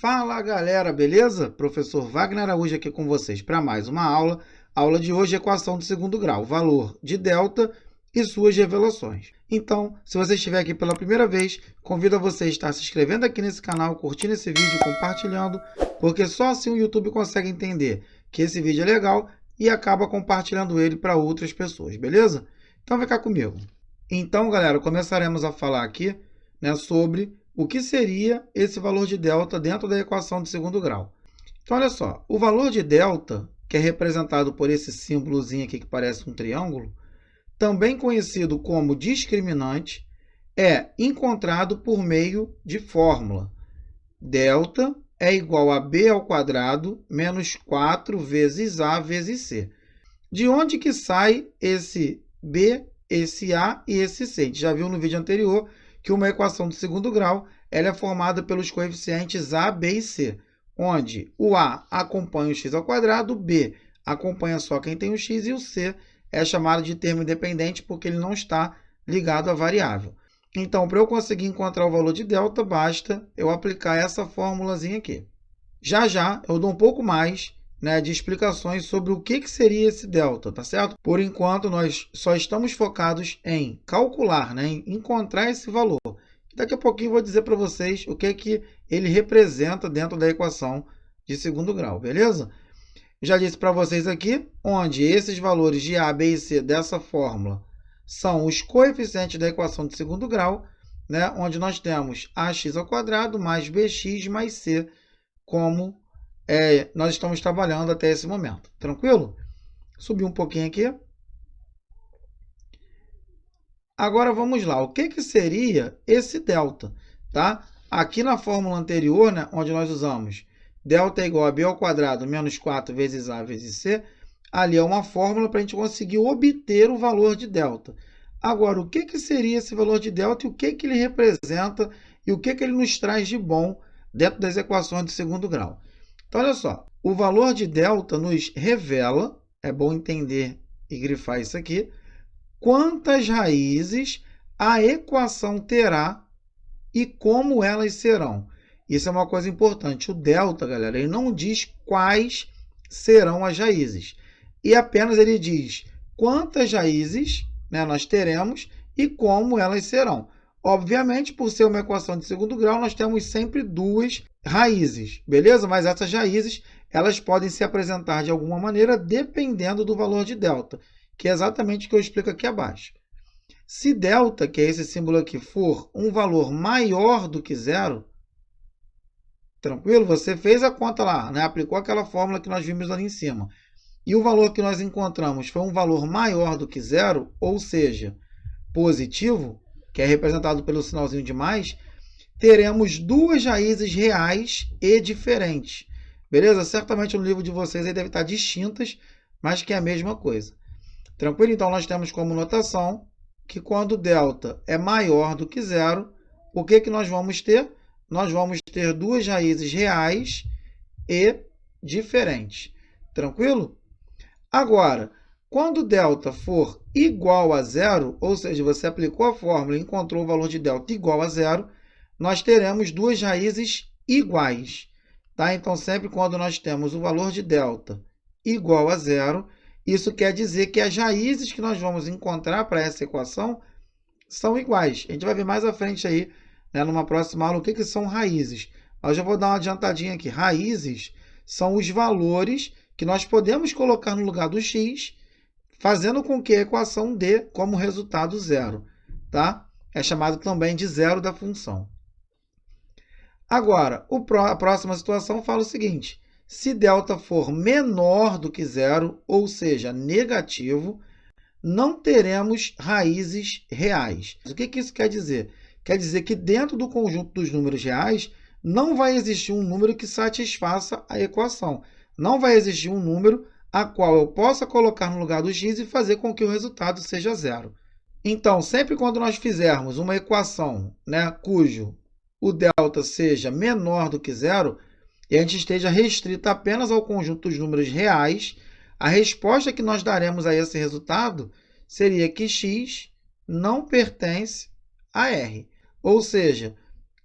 Fala galera, beleza? Professor Wagner Araújo aqui com vocês para mais uma aula. A aula de hoje é equação de segundo grau, valor de delta e suas revelações. Então, se você estiver aqui pela primeira vez, convido a você a estar se inscrevendo aqui nesse canal, curtindo esse vídeo, compartilhando, porque só assim o YouTube consegue entender que esse vídeo é legal e acaba compartilhando ele para outras pessoas, beleza? Então vem cá comigo. Então, galera, começaremos a falar aqui, sobre o que seria esse valor de delta dentro da equação de segundo grau. Então, olha só, o valor de delta, que é representado por esse símbolozinho aqui que parece um triângulo, também conhecido como discriminante, é encontrado por meio de fórmula. Delta é igual a b ao quadrado menos 4 vezes a vezes c. De onde que sai esse b, esse a e esse c? A gente já viu no vídeo anterior que uma equação de segundo grau ela é formada pelos coeficientes a, b e c, onde o a acompanha o x ao quadrado, o b acompanha só quem tem o x e o c é chamado de termo independente porque ele não está ligado à variável. Então, para eu conseguir encontrar o valor de delta, basta eu aplicar essa formulazinha aqui. Já já eu dou um pouco mais de explicações sobre o que seria esse delta, tá certo? Por enquanto, nós só estamos focados em calcular, em encontrar esse valor. Daqui a pouquinho eu vou dizer para vocês o que ele representa dentro da equação de segundo grau, beleza? Já disse para vocês aqui, onde esses valores de a, b e c dessa fórmula são os coeficientes da equação de segundo grau, onde nós temos ax ao quadrado mais bx mais c, como nós estamos trabalhando até esse momento. Tranquilo? Subir um pouquinho aqui. Agora vamos lá. O que seria esse delta? Tá? Aqui na fórmula anterior, onde nós usamos delta é igual a b ao quadrado menos 4 vezes a vezes c, ali é uma fórmula para a gente conseguir obter o valor de delta. Agora, o que seria esse valor de delta e o que ele representa e o que ele nos traz de bom dentro das equações de segundo grau? Então, olha só, o valor de delta nos revela, é bom entender e grifar isso aqui, quantas raízes a equação terá e como elas serão. Isso é uma coisa importante. O delta, galera, ele não diz quais serão as raízes. E apenas ele diz quantas raízes nós teremos e como elas serão. Obviamente, por ser uma equação de segundo grau, nós temos sempre duas raízes, beleza? Mas essas raízes, elas podem se apresentar de alguma maneira dependendo do valor de delta, que é exatamente o que eu explico aqui abaixo. Se delta, que é esse símbolo aqui, for um valor maior do que zero, tranquilo? Você fez a conta lá, aplicou aquela fórmula que nós vimos ali em cima. E o valor que nós encontramos foi um valor maior do que zero, ou seja, positivo, que é representado pelo sinalzinho de mais, teremos duas raízes reais e diferentes. Beleza? Certamente no livro de vocês aí deve estar distintas, mas que é a mesma coisa. Tranquilo? Então, nós temos como notação que quando delta é maior do que zero, o que nós vamos ter? Nós vamos ter duas raízes reais e diferentes. Tranquilo? Agora, quando delta for igual a zero, ou seja, você aplicou a fórmula e encontrou o valor de delta igual a zero, nós teremos duas raízes iguais. Tá? Então, sempre quando nós temos o valor de delta igual a zero, isso quer dizer que as raízes que nós vamos encontrar para essa equação são iguais. A gente vai ver mais à frente aí, numa próxima aula, o que são raízes. Eu já vou dar uma adiantadinha aqui. Raízes são os valores que nós podemos colocar no lugar do x, fazendo com que a equação dê como resultado zero. Tá? É chamado também de zero da função. Agora, a próxima situação fala o seguinte. Se delta for menor do que zero, ou seja, negativo, não teremos raízes reais. O que isso quer dizer? Quer dizer que dentro do conjunto dos números reais, não vai existir um número que satisfaça a equação. Não vai existir um número a qual eu possa colocar no lugar do x e fazer com que o resultado seja zero. Então, sempre quando nós fizermos uma equação cujo o delta seja menor do que zero, e a gente esteja restrita apenas ao conjunto dos números reais, a resposta que nós daremos a esse resultado seria que x não pertence a R. Ou seja,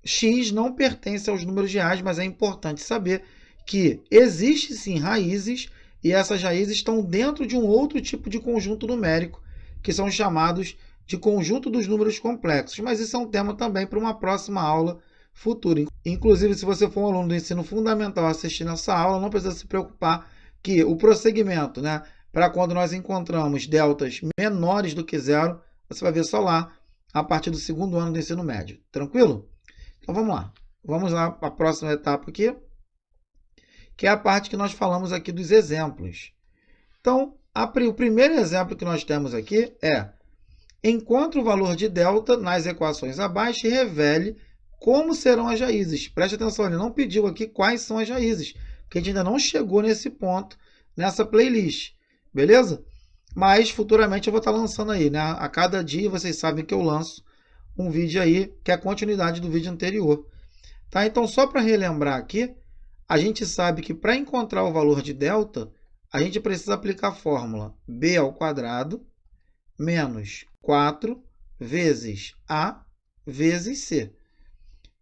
x não pertence aos números reais, mas é importante saber que existem sim raízes, e essas raízes estão dentro de um outro tipo de conjunto numérico, que são chamados de conjunto dos números complexos. Mas isso é um tema também para uma próxima aula futura. Inclusive, se você for um aluno do ensino fundamental assistindo essa aula, não precisa se preocupar que o prosseguimento, né, para quando nós encontramos deltas menores do que zero, você vai ver só lá, a partir do segundo ano do ensino médio. Tranquilo? Então, vamos lá. Vamos lá para a próxima etapa aqui, que é a parte que nós falamos aqui dos exemplos. Então, o primeiro exemplo que nós temos aqui é: encontre o valor de delta nas equações abaixo e revele como serão as raízes. Preste atenção, ele não pediu aqui quais são as raízes, porque a gente ainda não chegou nesse ponto, nessa playlist, beleza? Mas futuramente eu vou estar lançando aí, né? A cada dia vocês sabem que eu lanço um vídeo aí, que é a continuidade do vídeo anterior. Tá? Então, só para relembrar aqui, a gente sabe que para encontrar o valor de delta, a gente precisa aplicar a fórmula b ao quadrado menos 4 vezes a vezes c.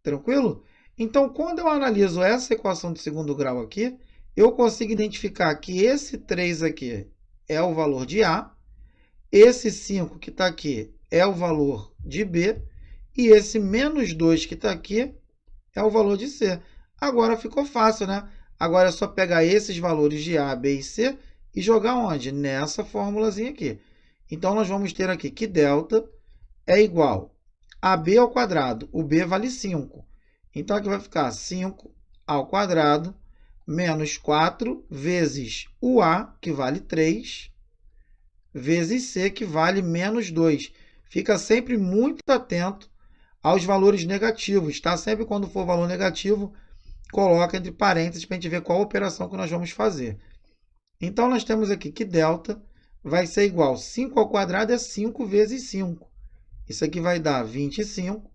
Tranquilo? Então, quando eu analiso essa equação de segundo grau aqui, eu consigo identificar que esse 3 aqui é o valor de A, esse 5 que está aqui é o valor de B, e esse menos 2 que está aqui é o valor de C. Agora ficou fácil, né? Agora é só pegar esses valores de A, B e C e jogar onde? Nessa formulazinha aqui. Então, nós vamos ter aqui que delta é igual a B ao quadrado. O B vale 5. Então, aqui vai ficar 5 ao quadrado menos 4 vezes o A, que vale 3, vezes C, que vale menos 2. Fica sempre muito atento aos valores negativos, tá? Sempre quando for valor negativo, coloca entre parênteses para a gente ver qual operação que nós vamos fazer. Então, nós temos aqui que delta vai ser igual, 5 ao quadrado é 5 vezes 5. Isso aqui vai dar 25.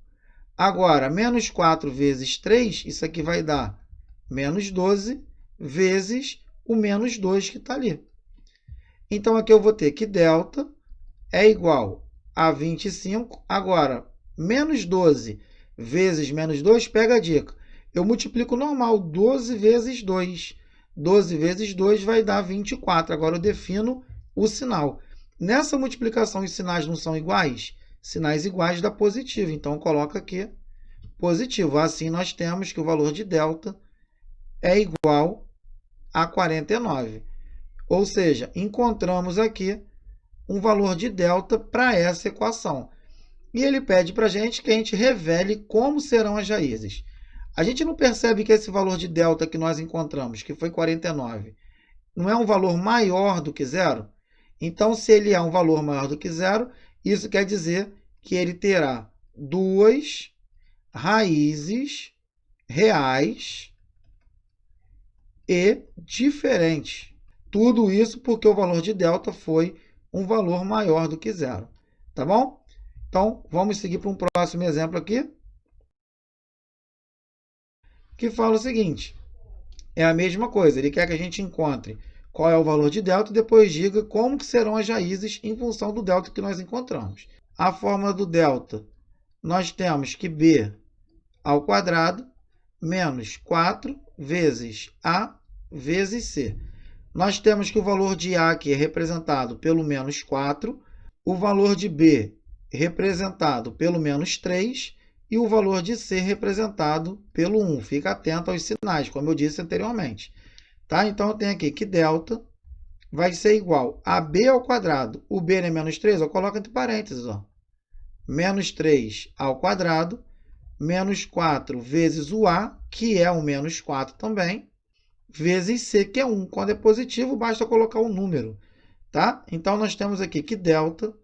Agora, menos 4 vezes 3, isso aqui vai dar menos 12 vezes o menos 2 que está ali. Então, aqui eu vou ter que delta é igual a 25. Agora, menos 12 vezes menos 2, pega a dica. Eu multiplico normal, 12 vezes 2. 12 vezes 2 vai dar 24. Agora, eu defino o sinal. Nessa multiplicação, os sinais não são iguais? Sinais iguais dá positivo. Então, coloca aqui positivo. Assim, nós temos que o valor de delta é igual a 49. Ou seja, encontramos aqui um valor de delta para essa equação. E ele pede para a gente que a gente revele como serão as raízes. A gente não percebe que esse valor de delta que nós encontramos, que foi 49, não é um valor maior do que zero? Então, se ele é um valor maior do que zero, isso quer dizer que ele terá duas raízes reais e diferentes. Tudo isso porque o valor de delta foi um valor maior do que zero. Tá bom? Então, vamos seguir para um próximo exemplo aqui, que fala o seguinte: é a mesma coisa, ele quer que a gente encontre qual é o valor de delta e depois diga como que serão as raízes em função do delta que nós encontramos. A fórmula do delta, nós temos que b ao quadrado menos 4 vezes a vezes c. Nós temos que o valor de a aqui é representado pelo menos 4, o valor de b representado pelo menos 3 e o valor de c representado pelo 1. Fica atento aos sinais, como eu disse anteriormente. Tá? Então, eu tenho aqui que delta vai ser igual a b ao quadrado. O b é menos 3, eu coloco entre parênteses. Ó. Menos 3 ao quadrado, menos 4 vezes o a, que é o menos 4 também, vezes c, que é 1. Quando é positivo, basta colocar o número. Tá? Então, nós temos aqui que delta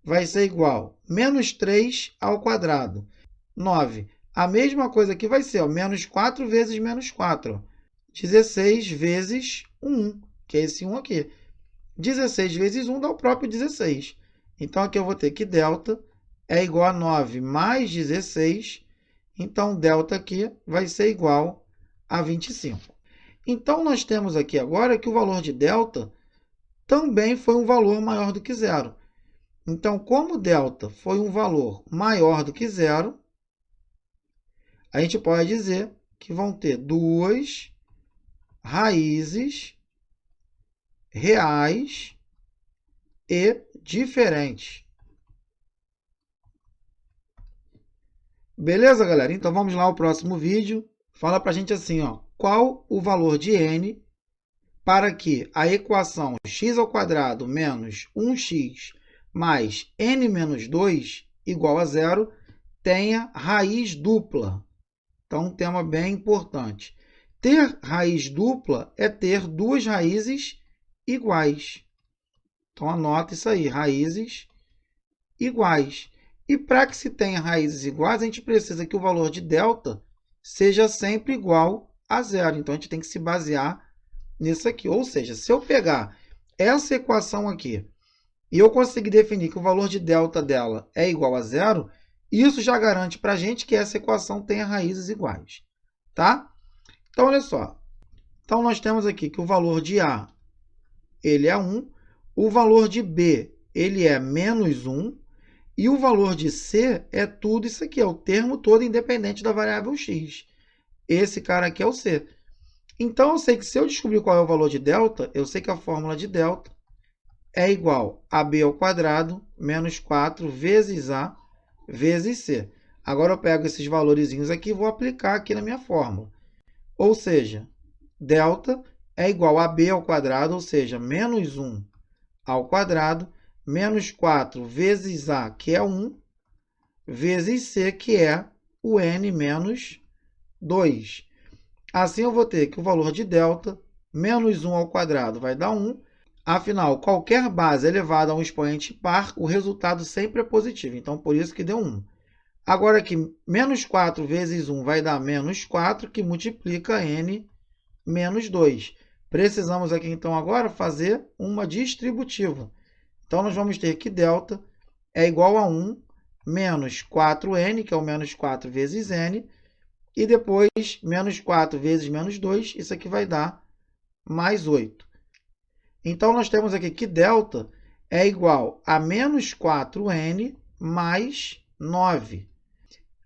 vai ser igual a menos 3 ao quadrado. 9. A mesma coisa aqui vai ser ó, menos 4 vezes menos 4. Ó. 16 vezes 1, que é esse 1 aqui. 16 vezes 1 dá o próprio 16. Então, aqui eu vou ter que delta é igual a 9 mais 16. Então, delta aqui vai ser igual a 25. Então, nós temos aqui agora que o valor de delta também foi um valor maior do que zero. Então, como delta foi um valor maior do que zero, a gente pode dizer que vão ter duas raízes reais e diferentes. Beleza, galera? Então, vamos lá ao próximo vídeo. Fala para a gente assim, ó, qual o valor de n para que a equação x² menos 1x mais n menos 2 igual a zero tenha raiz dupla. Então, um tema bem importante. Ter raiz dupla é ter duas raízes iguais. Então, anota isso aí, raízes iguais. E para que se tenha raízes iguais, a gente precisa que o valor de delta seja sempre igual a zero. Então, a gente tem que se basear nisso aqui. Ou seja, se eu pegar essa equação aqui e eu conseguir definir que o valor de delta dela é igual a zero, isso já garante para a gente que essa equação tenha raízes iguais. Tá? Então, olha só. Então, nós temos aqui que o valor de A ele é 1, o valor de B ele é menos 1, e o valor de C é tudo isso aqui, é o termo todo independente da variável x. Esse cara aqui é o C. Então, eu sei que se eu descobrir qual é o valor de delta, eu sei que a fórmula de delta é igual a b² menos 4 vezes A vezes C. Agora, eu pego esses valorizinhos aqui e vou aplicar aqui na minha fórmula. Ou seja, delta é igual a b², ou seja, menos 1 ao quadrado, menos 4 vezes A, que é 1, vezes C, que é o n menos 2. Assim, eu vou ter que o valor de delta, menos 1 ao quadrado, vai dar 1. Afinal, qualquer base elevada a um expoente par, o resultado sempre é positivo. Então, por isso que deu 1. Agora, aqui, menos 4 vezes 1 vai dar menos 4, que multiplica n menos 2. Precisamos aqui, então, agora fazer uma distributiva. Então, nós vamos ter que delta é igual a 1 menos 4n, que é o menos 4 vezes n, e depois menos 4 vezes menos 2, isso aqui vai dar mais 8. Então, nós temos aqui que delta é igual a menos 4n mais 9.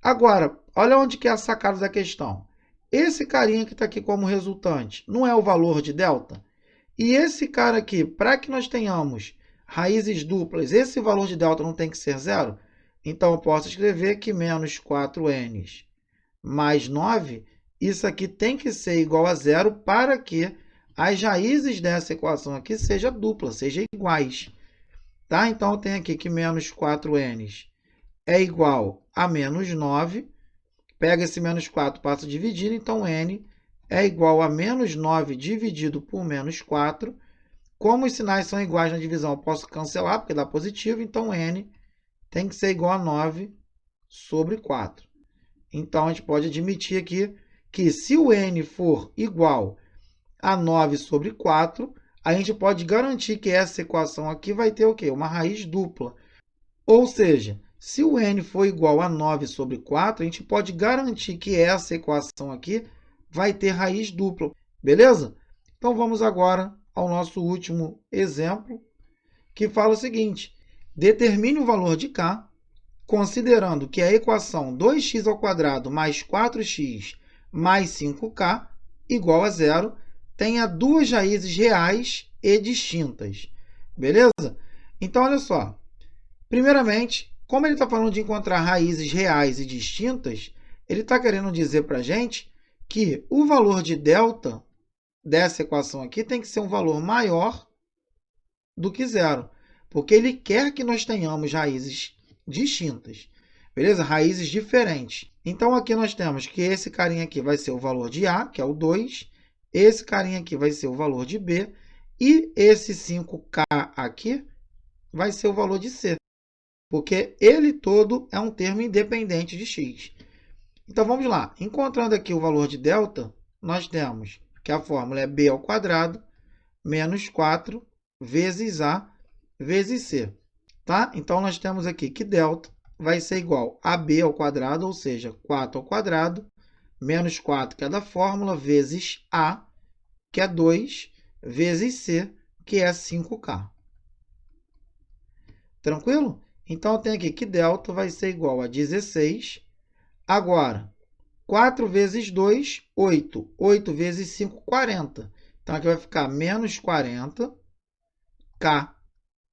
Agora, olha onde que é a sacada da questão. Esse carinha que está aqui como resultante não é o valor de delta? E esse cara aqui, para que nós tenhamos raízes duplas, esse valor de delta não tem que ser zero? Então, eu posso escrever que menos 4n mais 9, isso aqui tem que ser igual a zero para que as raízes dessa equação aqui sejam duplas, sejam iguais. Tá? Então, eu tenho aqui que menos 4n é igual a menos 9. Pega esse menos 4, passa a dividir, então n é igual a menos 9 dividido por menos 4. Como os sinais são iguais na divisão, eu posso cancelar, porque dá positivo, então n tem que ser igual a 9 sobre 4. Então, a gente pode admitir aqui que se o n for igual a 9 sobre 4, a gente pode garantir que essa equação aqui vai ter o quê? Uma raiz dupla. Ou seja, se o n for igual a 9 sobre 4, a gente pode garantir que essa equação aqui vai ter raiz dupla. Beleza? Então, vamos agora ao nosso último exemplo, que fala o seguinte. Determine o valor de k, considerando que a equação 2x² mais 4x mais 5k igual a zero tenha duas raízes reais e distintas. Beleza? Então, olha só. Primeiramente, como ele está falando de encontrar raízes reais e distintas, ele está querendo dizer para a gente que o valor de delta dessa equação aqui tem que ser um valor maior do que zero, porque ele quer que nós tenhamos raízes distintas, beleza? Raízes diferentes. Então, aqui nós temos que esse carinha aqui vai ser o valor de A, que é o 2, esse carinha aqui vai ser o valor de B, e esse 5K aqui vai ser o valor de C, porque ele todo é um termo independente de x. Então, vamos lá. Encontrando aqui o valor de delta, nós temos que a fórmula é b² menos 4 vezes A vezes C. Tá? Então, nós temos aqui que delta vai ser igual a b², ou seja, 4 ao quadrado, menos 4, que é da fórmula, vezes A, que é 2, vezes C, que é 5K. Tranquilo? Então, eu tenho aqui que delta vai ser igual a 16. Agora, 4 vezes 2, 8. 8 vezes 5, 40. Então, aqui vai ficar menos 40K.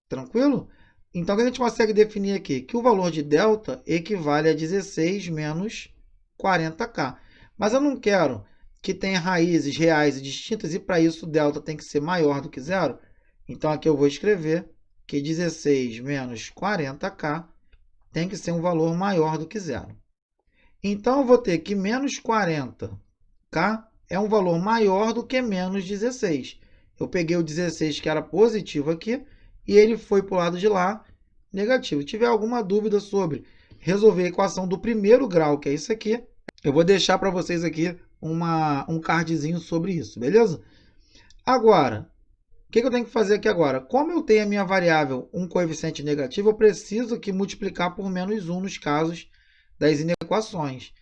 Tranquilo? Então, o que a gente consegue definir aqui? Que o valor de delta equivale a 16 menos 40K. Mas eu não quero que tenha raízes reais e distintas, e para isso o delta tem que ser maior do que zero. Então, aqui eu vou escrever que 16 menos 40K tem que ser um valor maior do que zero. Então, eu vou ter que menos 40K é um valor maior do que menos 16. Eu peguei o 16 que era positivo aqui e ele foi para o lado de lá negativo. Se tiver alguma dúvida sobre resolver a equação do primeiro grau, que é isso aqui, eu vou deixar para vocês aqui um cardzinho sobre isso, beleza? Agora, o que eu tenho que fazer aqui agora? Como eu tenho a minha variável um coeficiente negativo, eu preciso aqui multiplicar por menos 1 nos casos das inequações.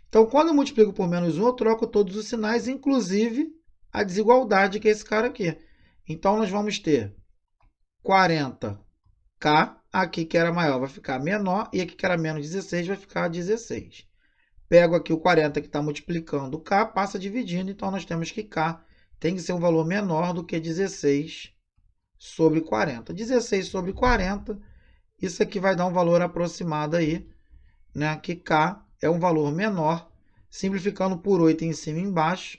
Então, quando eu multiplico por menos 1, eu troco todos os sinais, inclusive a desigualdade, que é esse cara aqui. Então, nós vamos ter 40K, aqui que era maior vai ficar menor, e aqui que era menos 16 vai ficar 16. Pego aqui o 40 que está multiplicando K, passa dividindo, então nós temos que K tem que ser um valor menor do que 16 sobre 40. 16 sobre 40, isso aqui vai dar um valor aproximado aí, né? Que K é um valor menor, simplificando por 8 em cima e embaixo,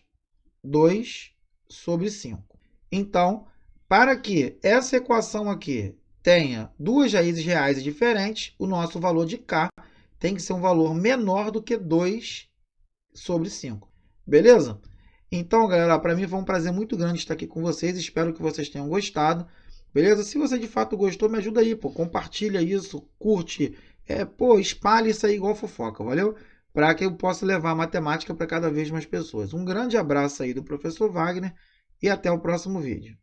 2 sobre 5. Então, para que essa equação aqui tenha duas raízes reais e diferentes, o nosso valor de K tem que ser um valor menor do que 2 sobre 5. Beleza? Então, galera, para mim foi um prazer muito grande estar aqui com vocês. Espero que vocês tenham gostado. Beleza? Se você de fato gostou, me ajuda aí, pô. Compartilha isso, curte. Espalhe isso aí igual fofoca, valeu? Para que eu possa levar a matemática para cada vez mais pessoas. Um grande abraço aí do professor Wagner e até o próximo vídeo.